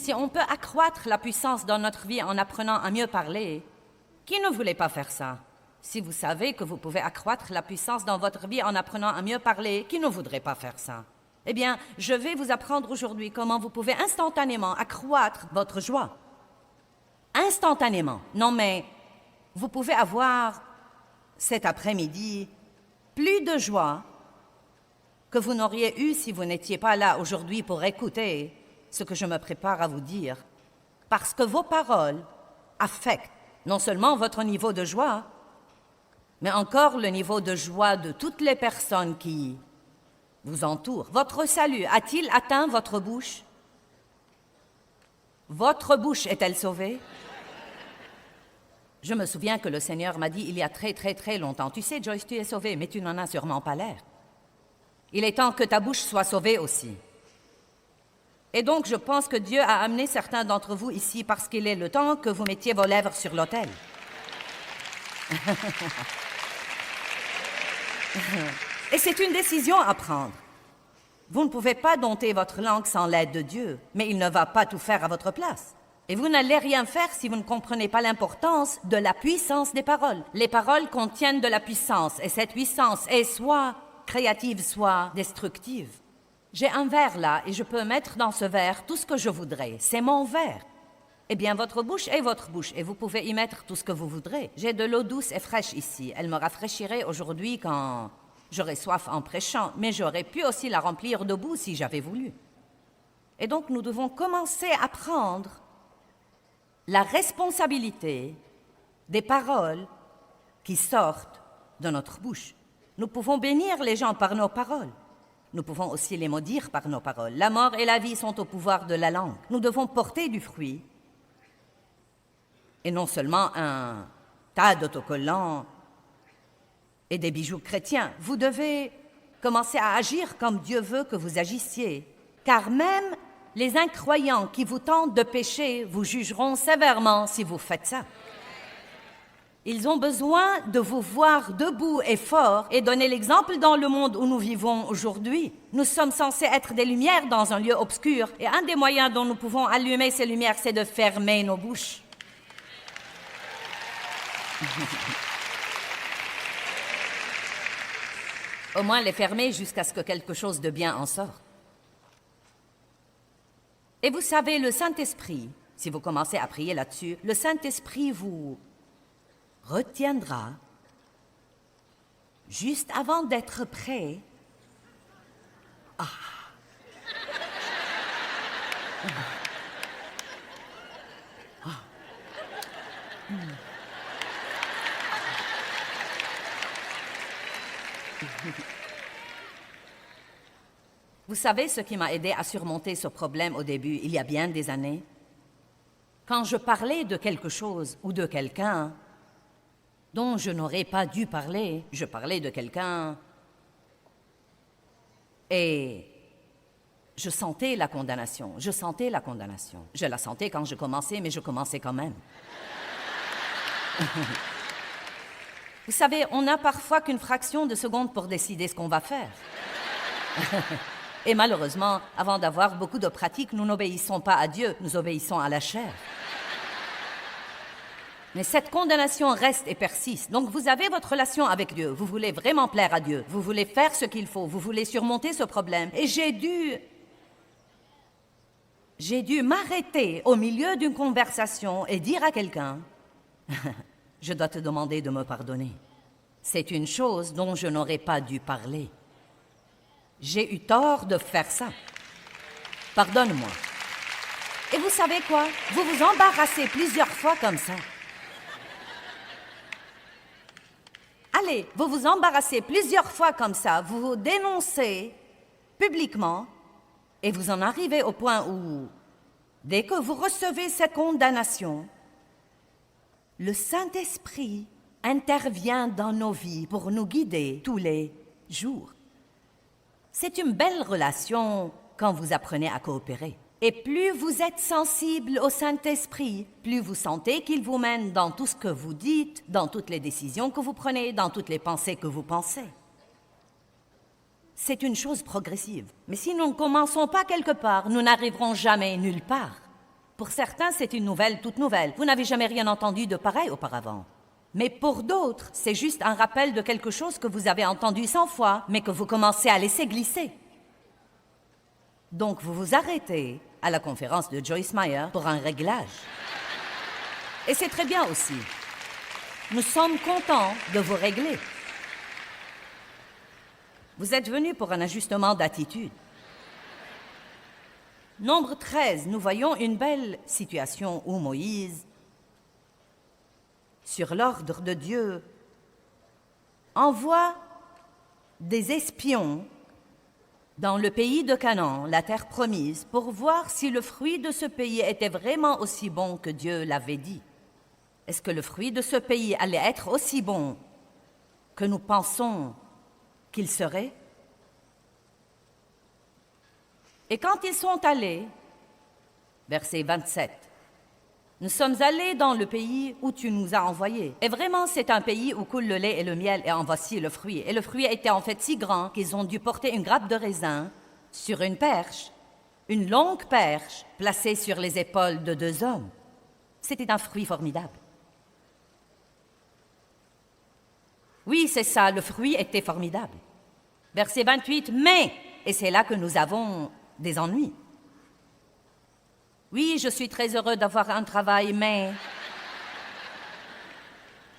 Si on peut accroître la puissance dans notre vie en apprenant à mieux parler, qui ne voulait pas faire ça? Si vous savez que vous pouvez accroître la puissance dans votre vie en apprenant à mieux parler, qui ne voudrait pas faire ça? Eh bien, je vais vous apprendre aujourd'hui comment vous pouvez instantanément accroître votre joie. Instantanément. Non, mais vous pouvez avoir cet après-midi plus de joie que vous n'auriez eu si vous n'étiez pas là aujourd'hui pour écouter ce que je me prépare à vous dire. Parce que vos paroles affectent non seulement votre niveau de joie, mais encore le niveau de joie de toutes les personnes qui vous entourent. Votre salut a-t-il atteint votre bouche? Votre bouche est-elle sauvée? Je me souviens que le Seigneur m'a dit il y a très longtemps, « Tu sais, Joyce, tu es sauvée, mais tu n'en as sûrement pas l'air. Il est temps que ta bouche soit sauvée aussi. » Et donc, je pense que Dieu a amené certains d'entre vous ici parce qu'il est le temps que vous mettiez vos lèvres sur l'autel. Et c'est une décision à prendre. Vous ne pouvez pas dompter votre langue sans l'aide de Dieu, mais il ne va pas tout faire à votre place. Et vous n'allez rien faire si vous ne comprenez pas l'importance de la puissance des paroles. Les paroles contiennent de la puissance, et cette puissance est soit créative, soit destructive. J'ai un verre là, et je peux mettre dans ce verre tout ce que je voudrais. C'est mon verre. Eh bien, votre bouche est votre bouche, et vous pouvez y mettre tout ce que vous voudrez. J'ai de l'eau douce et fraîche ici. Elle me rafraîchirait aujourd'hui quand j'aurais soif en prêchant, mais j'aurais pu aussi la remplir de boue si j'avais voulu. Et donc, nous devons commencer à prendre la responsabilité des paroles qui sortent de notre bouche. Nous pouvons bénir les gens par nos paroles. Nous pouvons aussi les maudire par nos paroles. La mort et la vie sont au pouvoir de la langue. Nous devons porter du fruit et non seulement un tas d'autocollants et des bijoux chrétiens. Vous devez commencer à agir comme Dieu veut que vous agissiez, car même les incroyants qui vous tentent de pécher vous jugeront sévèrement si vous faites ça. Ils ont besoin de vous voir debout et fort et donner l'exemple dans le monde où nous vivons aujourd'hui. Nous sommes censés être des lumières dans un lieu obscur et un des moyens dont nous pouvons allumer ces lumières, c'est de fermer nos bouches. Au moins les fermer jusqu'à ce que quelque chose de bien en sorte. Et vous savez, le Saint-Esprit, si vous commencez à prier là-dessus, le Saint-Esprit vous retiendra juste avant d'être prêt. Ah. Ah. Vous savez ce qui m'a aidé à surmonter ce problème au début, il y a bien des années? Quand je parlais de quelque chose ou de quelqu'un dont je n'aurais pas dû parler, je parlais de quelqu'un et je sentais la condamnation, je sentais la condamnation. Je la sentais quand je commençais, mais je commençais quand même. Vous savez, on n'a parfois qu'une fraction de seconde pour décider ce qu'on va faire. Et malheureusement, avant d'avoir beaucoup de pratique, nous n'obéissons pas à Dieu, nous obéissons à la chair. Mais cette condamnation reste et persiste. Donc vous avez votre relation avec Dieu, vous voulez vraiment plaire à Dieu, vous voulez faire ce qu'il faut, vous voulez surmonter ce problème. Et j'ai dû m'arrêter au milieu d'une conversation et dire à quelqu'un, je dois te demander de me pardonner. C'est une chose dont je n'aurais pas dû parler. J'ai eu tort de faire ça. Pardonne-moi. Et vous savez quoi? Vous vous embarrassez plusieurs fois comme ça. Allez, vous vous embarrassez plusieurs fois comme ça. Vous vous dénoncez publiquement et vous en arrivez au point où, dès que vous recevez cette condamnation, le Saint-Esprit intervient dans nos vies pour nous guider tous les jours. C'est une belle relation quand vous apprenez à coopérer. Et plus vous êtes sensible au Saint-Esprit, plus vous sentez qu'il vous mène dans tout ce que vous dites, dans toutes les décisions que vous prenez, dans toutes les pensées que vous pensez. C'est une chose progressive. Mais si nous ne commençons pas quelque part, nous n'arriverons jamais nulle part. Pour certains, c'est une nouvelle toute nouvelle. Vous n'avez jamais rien entendu de pareil auparavant. Mais pour d'autres, c'est juste un rappel de quelque chose que vous avez entendu 100 fois, mais que vous commencez à laisser glisser. Donc vous vous arrêtez à la conférence de Joyce Meyer pour un réglage. Et c'est très bien aussi. Nous sommes contents de vous régler. Vous êtes venus pour un ajustement d'attitude. Nombre 13, nous voyons une belle situation où Moïse, sur l'ordre de Dieu, envoie des espions dans le pays de Canaan, la terre promise, pour voir si le fruit de ce pays était vraiment aussi bon que Dieu l'avait dit. Est-ce que le fruit de ce pays allait être aussi bon que nous pensons qu'il serait? Et quand ils sont allés, verset 27, nous sommes allés dans le pays où tu nous as envoyés. Et vraiment, c'est un pays où coule le lait et le miel, et en voici le fruit. Et le fruit était en fait si grand qu'ils ont dû porter une grappe de raisin sur une perche, une longue perche placée sur les épaules de 2 hommes. C'était un fruit formidable. Oui, c'est ça, le fruit était formidable. Verset 28, mais, et c'est là que nous avons des ennuis. Oui, je suis très heureux d'avoir un travail, mais...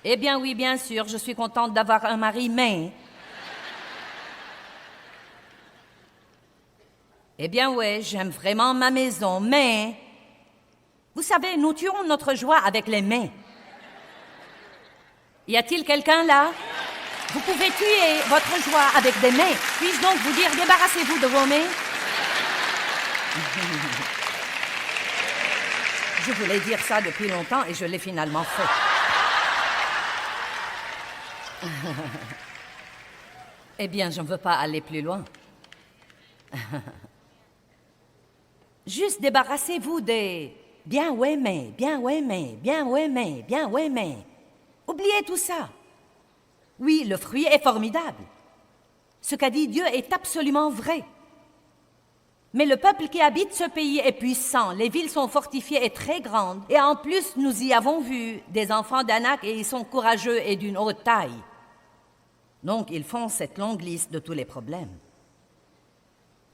Eh bien oui, bien sûr, je suis contente d'avoir un mari, mais... Eh bien ouais, j'aime vraiment ma maison, mais... Vous savez, nous tuons notre joie avec les mais. Y a-t-il quelqu'un là? Vous pouvez tuer votre joie avec des mais. Puis-je donc vous dire, débarrassez-vous de vos mais? Je voulais dire ça depuis longtemps et je l'ai finalement fait. Eh bien, je ne veux pas aller plus loin. Juste débarrassez-vous des « bien ouais mais, bien ouais mais, bien ouais mais, bien ouais mais ». Oubliez tout ça. Oui, le fruit est formidable. Ce qu'a dit Dieu est absolument vrai. Mais le peuple qui habite ce pays est puissant, les villes sont fortifiées et très grandes, et en plus, nous y avons vu des enfants d'Anak et ils sont courageux et d'une haute taille. Donc, ils font cette longue liste de tous les problèmes.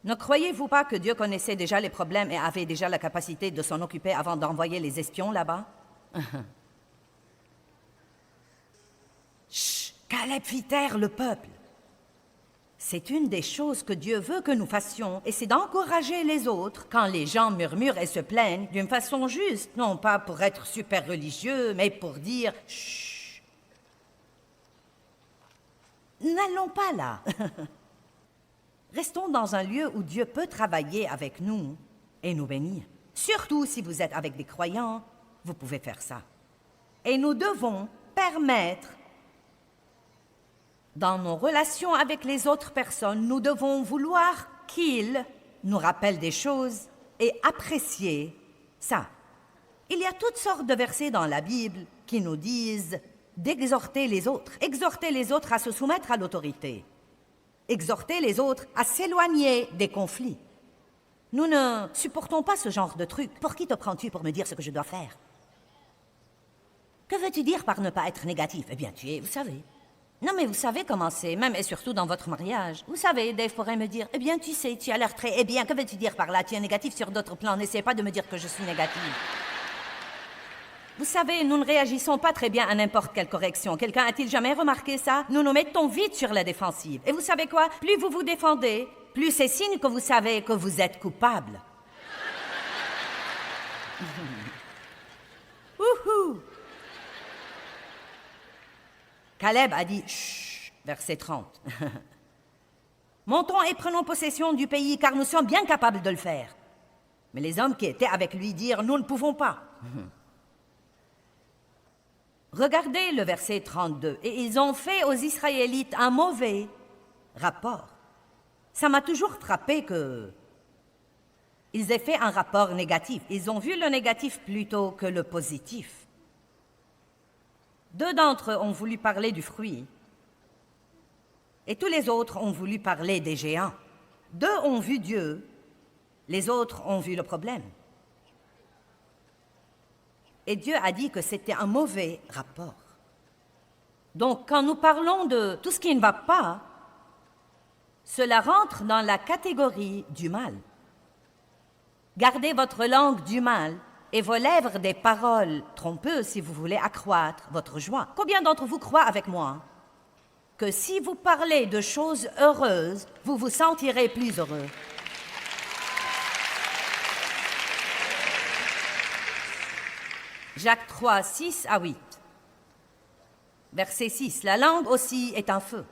Ne croyez-vous pas que Dieu connaissait déjà les problèmes et avait déjà la capacité de s'en occuper avant d'envoyer les espions là-bas? Chut! Caleb fit taire le peuple. C'est une des choses que Dieu veut que nous fassions, et c'est d'encourager les autres quand les gens murmurent et se plaignent d'une façon juste, non pas pour être super religieux, mais pour dire « Chut! N'allons pas là. » Restons dans un lieu où Dieu peut travailler avec nous et nous bénir. Surtout si vous êtes avec des croyants, vous pouvez faire ça. Et nous devons permettre, dans nos relations avec les autres personnes, nous devons vouloir qu'ils nous rappellent des choses et apprécier ça. Il y a toutes sortes de versets dans la Bible qui nous disent d'exhorter les autres à se soumettre à l'autorité. Exhorter les autres à s'éloigner des conflits. Nous ne supportons pas ce genre de truc. Pour qui te prends-tu pour me dire ce que je dois faire? Que veux-tu dire par ne pas être négatif? Eh bien, tu es, vous savez. Non, mais vous savez comment c'est, même et surtout dans votre mariage. Vous savez, Dave pourrait me dire, eh bien, tu sais, tu as l'air très... Eh bien, que veux-tu dire par là? Tu es négatif sur d'autres plans. N'essaie pas de me dire que je suis négative. Vous savez, nous ne réagissons pas très bien à n'importe quelle correction. Quelqu'un a-t-il jamais remarqué ça? Nous nous mettons vite sur la défensive. Et vous savez quoi? Plus vous vous défendez, plus c'est signe que vous savez que vous êtes coupable. Wouhou! Caleb a dit « Chut » verset 30. « Montons et prenons possession du pays, car nous sommes bien capables de le faire. » Mais les hommes qui étaient avec lui dirent « Nous ne pouvons pas. » Regardez le verset 32. « Et ils ont fait aux Israélites un mauvais rapport. » Ça m'a toujours frappé que ils aient fait un rapport négatif. Ils ont vu le négatif plutôt que le positif. 2 d'entre eux ont voulu parler du fruit et tous les autres ont voulu parler des géants. 2 ont vu Dieu, les autres ont vu le problème. Et Dieu a dit que c'était un mauvais rapport. Donc, quand nous parlons de tout ce qui ne va pas, cela rentre dans la catégorie du mal. Gardez votre langue du mal et vos lèvres des paroles trompeuses si vous voulez accroître votre joie. Combien d'entre vous croient avec moi que si vous parlez de choses heureuses, vous vous sentirez plus heureux? Jacques 3, 6 à 8. Verset 6. La langue aussi est un feu.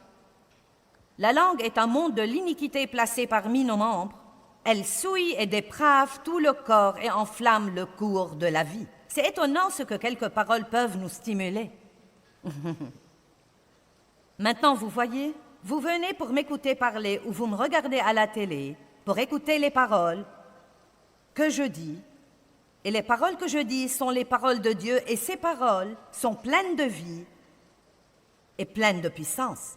La langue est un monde de l'iniquité placé parmi nos membres. Elle souille et déprave tout le corps et enflamme le cours de la vie. C'est étonnant ce que quelques paroles peuvent nous stimuler. Maintenant, vous voyez, vous venez pour m'écouter parler ou vous me regardez à la télé pour écouter les paroles que je dis. Et les paroles que je dis sont les paroles de Dieu et ces paroles sont pleines de vie et pleines de puissance.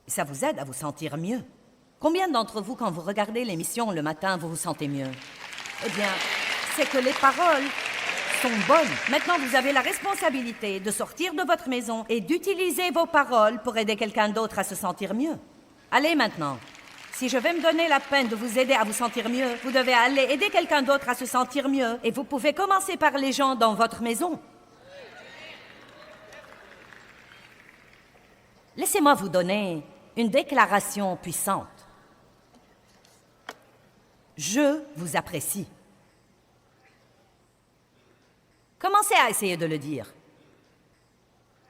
Et ça vous aide à vous sentir mieux. Combien d'entre vous, quand vous regardez l'émission le matin, vous vous sentez mieux? Eh bien, c'est que les paroles sont bonnes. Maintenant, vous avez la responsabilité de sortir de votre maison et d'utiliser vos paroles pour aider quelqu'un d'autre à se sentir mieux. Allez maintenant. Si je vais me donner la peine de vous aider à vous sentir mieux, vous devez aller aider quelqu'un d'autre à se sentir mieux. Et vous pouvez commencer par les gens dans votre maison. Laissez-moi vous donner une déclaration puissante. Je vous apprécie. Commencez à essayer de le dire.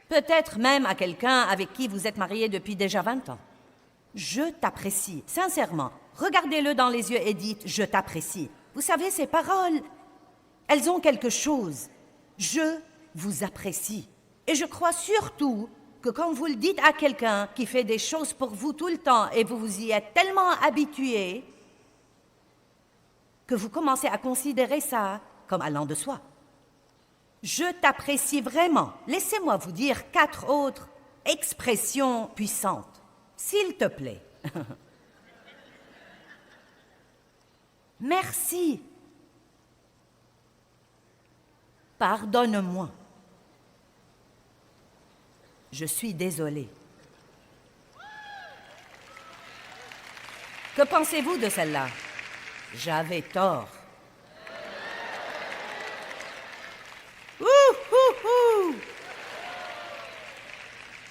Peut-être même à quelqu'un avec qui vous êtes marié depuis déjà 20 ans. Je t'apprécie, sincèrement. Regardez-le dans les yeux et dites « Je t'apprécie ». Vous savez, ces paroles, elles ont quelque chose. Je vous apprécie. Et je crois surtout que quand vous le dites à quelqu'un qui fait des choses pour vous tout le temps et vous vous y êtes tellement habitué que vous commencez à considérer ça comme allant de soi. Je t'apprécie vraiment. Laissez-moi vous dire 4 autres expressions puissantes. S'il te plaît. Merci. Pardonne-moi. Je suis désolée. Que pensez-vous de celle-là? J'avais tort.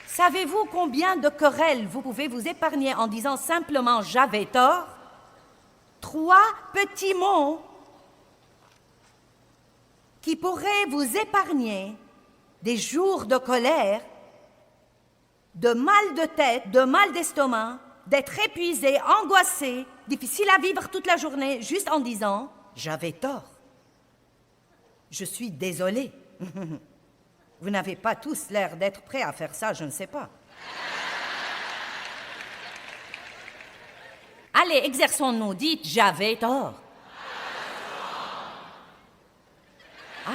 Savez-vous combien de querelles vous pouvez vous épargner en disant simplement « j'avais tort » 3 petits mots qui pourraient vous épargner des jours de colère, de mal de tête, de mal d'estomac, d'être épuisé, angoissé, difficile à vivre toute la journée, juste en disant « j'avais tort ». Je suis désolée. Vous n'avez pas tous l'air d'être prêts à faire ça, je ne sais pas. Allez, exerçons-nous, dites « j'avais tort ». Ah.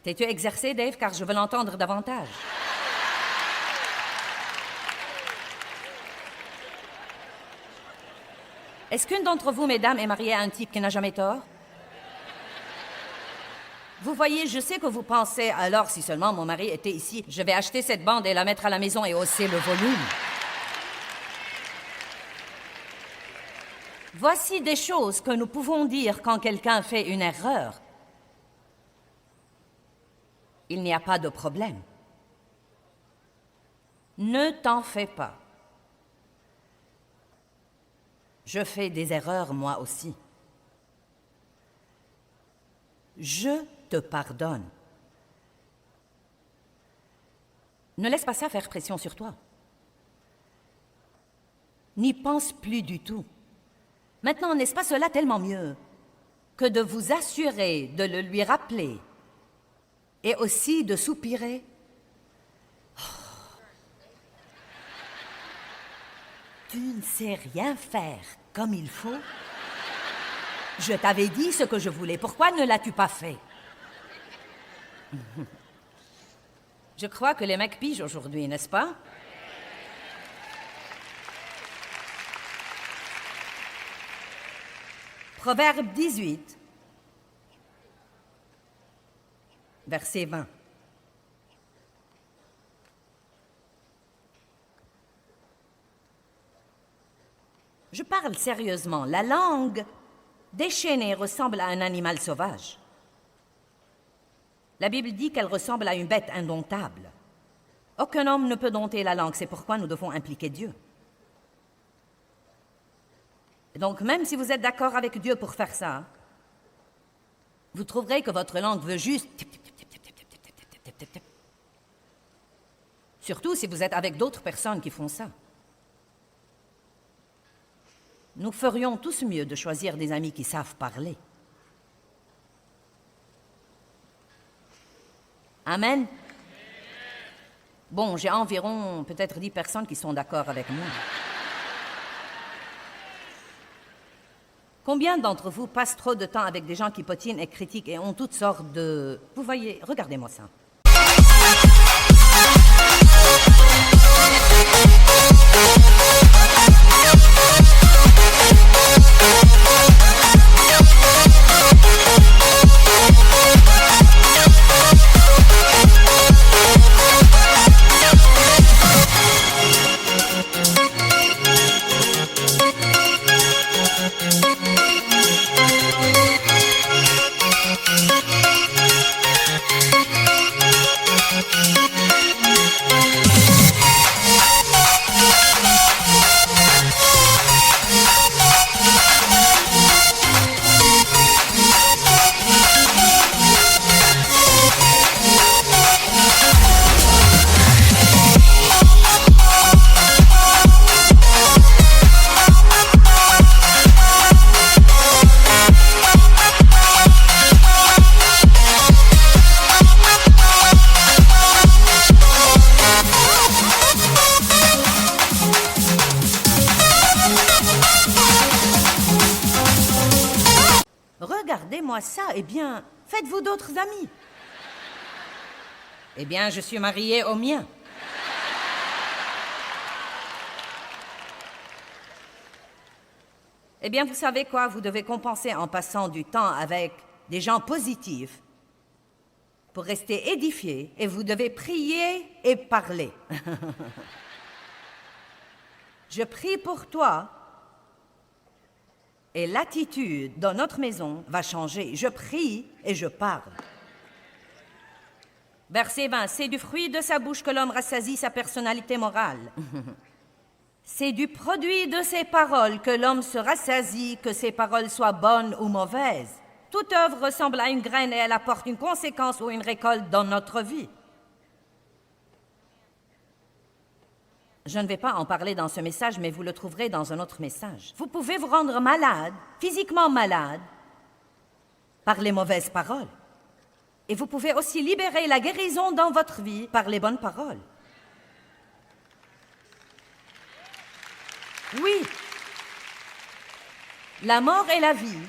T'es-tu exercé, Dave, car je veux l'entendre davantage. Est-ce qu'une d'entre vous, mesdames, est mariée à un type qui n'a jamais tort? Vous voyez, je sais que vous pensez, alors si seulement mon mari était ici, je vais acheter cette bande et la mettre à la maison et hausser le volume. Voici des choses que nous pouvons dire quand quelqu'un fait une erreur. Il n'y a pas de problème. Ne t'en fais pas. Je fais des erreurs moi aussi. Je te pardonne. Ne laisse pas ça faire pression sur toi. N'y pense plus du tout. Maintenant, n'est-ce pas cela tellement mieux que de vous assurer de le lui rappeler et aussi de soupirer? Oh. Tu ne sais rien faire comme il faut? Je t'avais dit ce que je voulais. Pourquoi ne l'as-tu pas fait? Je crois que les mecs pigent aujourd'hui, n'est-ce pas? Proverbe 18, verset 20. Je parle sérieusement. La langue déchaînée ressemble à un animal sauvage. La Bible dit qu'elle ressemble à une bête indomptable. Aucun homme ne peut dompter la langue, c'est pourquoi nous devons impliquer Dieu. Et donc, même si vous êtes d'accord avec Dieu pour faire ça, vous trouverez que votre langue veut juste... Surtout si vous êtes avec d'autres personnes qui font ça. Nous ferions tous mieux de choisir des amis qui savent parler. Amen. Bon, j'ai environ peut-être 10 personnes qui sont d'accord avec moi. Combien d'entre vous passent trop de temps avec des gens qui potinent et critiquent et ont toutes sortes de... Vous voyez, regardez-moi ça. Regardez-moi ça, eh bien, faites-vous d'autres amis. Eh bien, je suis mariée au mien. Eh bien, vous savez quoi? Vous devez compenser en passant du temps avec des gens positifs pour rester édifiés et vous devez prier et parler. Je prie pour toi et l'attitude dans notre maison va changer. Je prie et je parle. Verset 20, c'est du fruit de sa bouche que l'homme rassasie sa personnalité morale. C'est du produit de ses paroles que l'homme se rassasie, que ses paroles soient bonnes ou mauvaises. Toute œuvre ressemble à une graine et elle apporte une conséquence ou une récolte dans notre vie. Je ne vais pas en parler dans ce message, mais vous le trouverez dans un autre message. Vous pouvez vous rendre malade, physiquement malade, par les mauvaises paroles. Et vous pouvez aussi libérer la guérison dans votre vie par les bonnes paroles. Oui, la mort et la vie.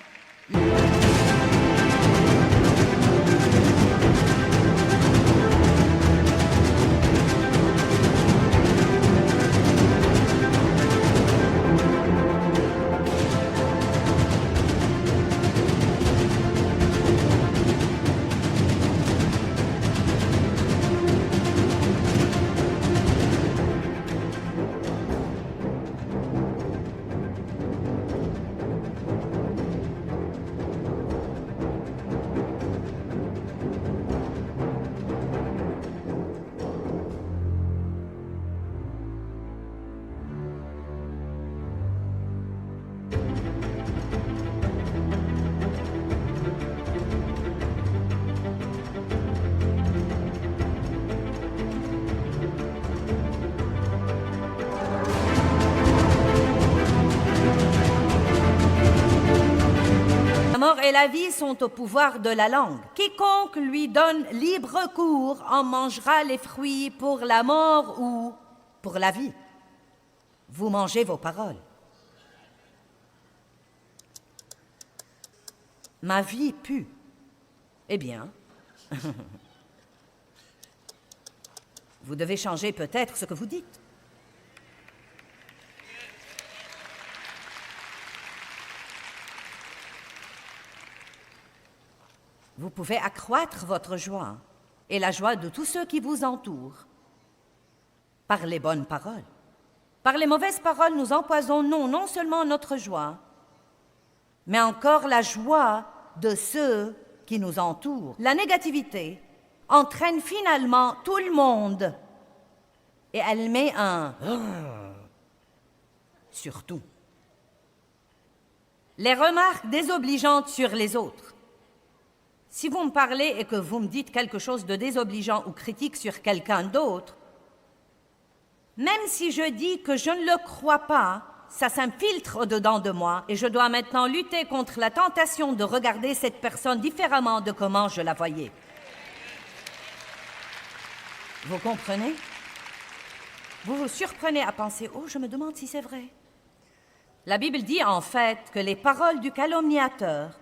La mort et la vie sont au pouvoir de la langue. Quiconque lui donne libre cours en mangera les fruits pour la mort ou pour la vie. Vous mangez vos paroles. Ma vie pue. Eh bien, vous devez changer peut-être ce que vous dites. Vous pouvez accroître votre joie et la joie de tous ceux qui vous entourent par les bonnes paroles. Par les mauvaises paroles, nous empoisonnons non seulement notre joie, mais encore la joie de ceux qui nous entourent. La négativité entraîne finalement tout le monde et elle met un « surtout ». Les remarques désobligeantes sur les autres. Si vous me parlez et que vous me dites quelque chose de désobligeant ou critique sur quelqu'un d'autre, même si je dis que je ne le crois pas, ça s'infiltre au-dedans de moi et je dois maintenant lutter contre la tentation de regarder cette personne différemment de comment je la voyais. Vous comprenez? Vous vous surprenez à penser « Oh, je me demande si c'est vrai ». La Bible dit en fait que les paroles du calomniateur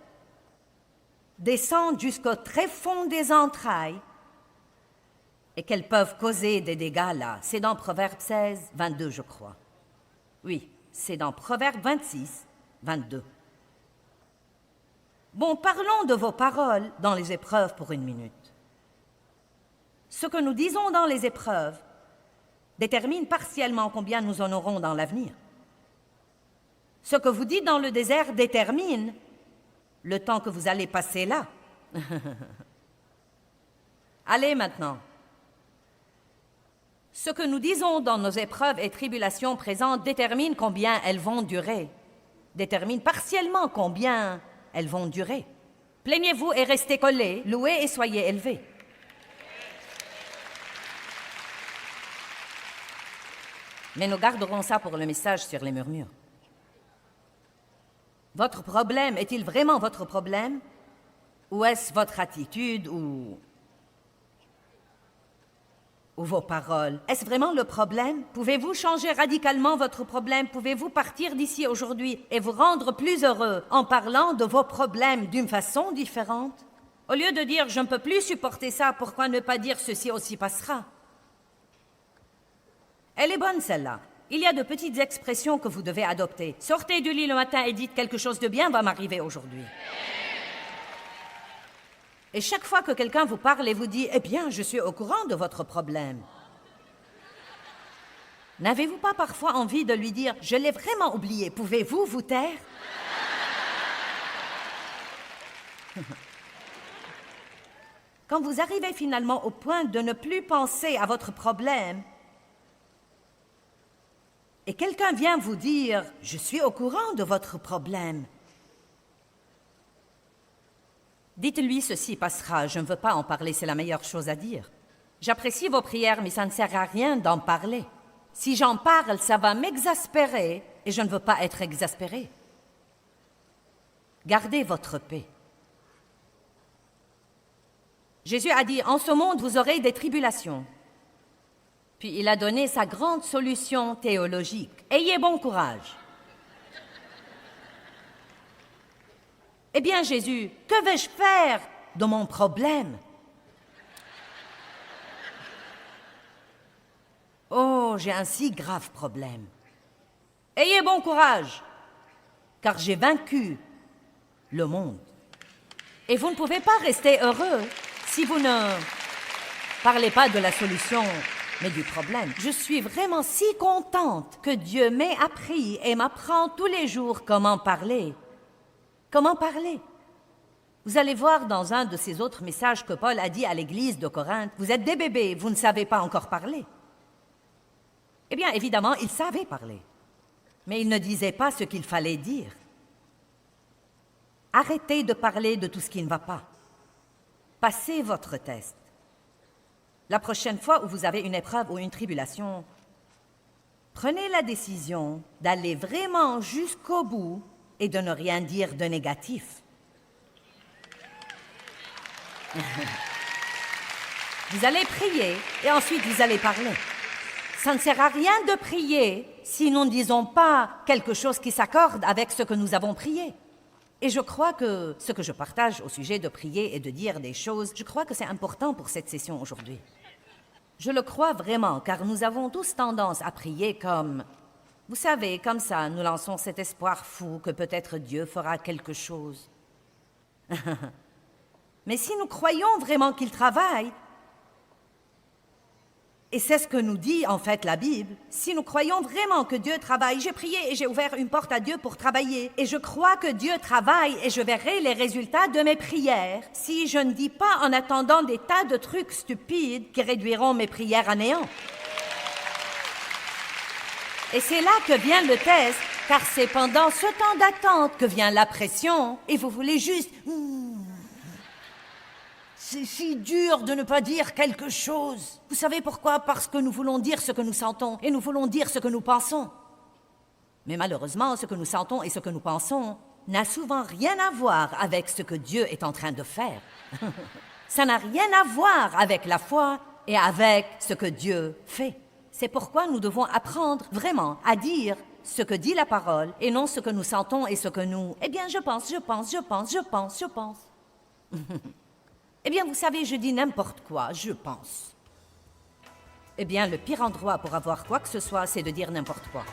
descendent jusqu'au très fond des entrailles et qu'elles peuvent causer des dégâts là. C'est dans Proverbe 16, 22, je crois. Oui, c'est dans Proverbe 26, 22. Bon, parlons de vos paroles dans les épreuves pour une minute. Ce que nous disons dans les épreuves détermine partiellement combien nous en aurons dans l'avenir. Ce que vous dites dans le désert détermine le temps que vous allez passer là. Allez maintenant. Ce que nous disons dans nos épreuves et tribulations présentes détermine combien elles vont durer, détermine partiellement combien elles vont durer. Plaignez-vous et restez collés, louez et soyez élevés. Mais nous garderons ça pour le message sur les murmures. Votre problème est-il vraiment votre problème? Ou est-ce votre attitude ou vos paroles? Est-ce vraiment le problème? Pouvez-vous changer radicalement votre problème? Pouvez-vous partir d'ici aujourd'hui et vous rendre plus heureux en parlant de vos problèmes d'une façon différente? Au lieu de dire « je ne peux plus supporter ça », pourquoi ne pas dire « ceci aussi passera ». Elle est bonne celle-là. Il y a de petites expressions que vous devez adopter. Sortez du lit le matin et dites quelque chose de bien va m'arriver aujourd'hui. Et chaque fois que quelqu'un vous parle et vous dit « Eh bien, je suis au courant de votre problème », n'avez-vous pas parfois envie de lui dire « Je l'ai vraiment oublié, pouvez-vous vous taire ?» Quand vous arrivez finalement au point de ne plus penser à votre problème, et quelqu'un vient vous dire « Je suis au courant de votre problème », dites-lui « Ceci passera, je ne veux pas en parler, c'est la meilleure chose à dire. J'apprécie vos prières, mais ça ne sert à rien d'en parler. Si j'en parle, ça va m'exaspérer et je ne veux pas être exaspéré. Gardez votre paix. » Jésus a dit « En ce monde, vous aurez des tribulations. » Puis il a donné sa grande solution théologique. Ayez bon courage. Eh bien, Jésus, que vais-je faire de mon problème? Oh, j'ai un si grave problème. Ayez bon courage, car j'ai vaincu le monde. Et vous ne pouvez pas rester heureux si vous ne parlez pas de la solution, mais du problème. Je suis vraiment si contente que Dieu m'ait appris et m'apprend tous les jours comment parler. Comment parler? Vous allez voir dans un de ces autres messages que Paul a dit à l'église de Corinthe, « Vous êtes des bébés, vous ne savez pas encore parler. » Eh bien, évidemment, il savait parler, mais il ne disait pas ce qu'il fallait dire. Arrêtez de parler de tout ce qui ne va pas. Passez votre test. La prochaine fois où vous avez une épreuve ou une tribulation, prenez la décision d'aller vraiment jusqu'au bout et de ne rien dire de négatif. Vous allez prier et ensuite vous allez parler. Ça ne sert à rien de prier si nous ne disons pas quelque chose qui s'accorde avec ce que nous avons prié. Et je crois que ce que je partage au sujet de prier et de dire des choses, je crois que c'est important pour cette session aujourd'hui. Je le crois vraiment, car nous avons tous tendance à prier comme, vous savez, comme ça, nous lançons cet espoir fou que peut-être Dieu fera quelque chose. Mais si nous croyons vraiment qu'il travaille, Et c'est ce que nous dit en fait la Bible. Si nous croyons vraiment que Dieu travaille, j'ai prié et j'ai ouvert une porte à Dieu pour travailler. Et je crois que Dieu travaille et je verrai les résultats de mes prières. Si je ne dis pas en attendant des tas de trucs stupides qui réduiront mes prières à néant. Et c'est là que vient le test, car c'est pendant ce temps d'attente que vient la pression. Et vous voulez juste... C'est si dur de ne pas dire quelque chose. Vous savez pourquoi? Parce que nous voulons dire ce que nous sentons et nous voulons dire ce que nous pensons. Mais malheureusement, ce que nous sentons et ce que nous pensons n'a souvent rien à voir avec ce que Dieu est en train de faire. Ça n'a rien à voir avec la foi et avec ce que Dieu fait. C'est pourquoi nous devons apprendre vraiment à dire ce que dit la parole et non ce que nous sentons et ce que nous... Eh bien, je pense. Eh bien, vous savez, je dis n'importe quoi, je pense. Eh bien, le pire endroit pour avoir quoi que ce soit, c'est de dire n'importe quoi.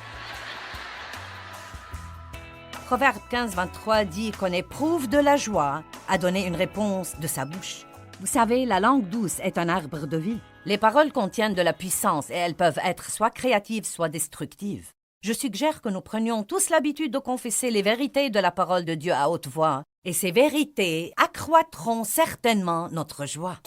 Proverbe 15, 23 dit qu'on éprouve de la joie à donner une réponse de sa bouche. Vous savez, la langue douce est un arbre de vie. Les paroles contiennent de la puissance et elles peuvent être soit créatives, soit destructives. Je suggère que nous prenions tous l'habitude de confesser les vérités de la parole de Dieu à haute voix. Et ces vérités accroîtront certainement notre joie.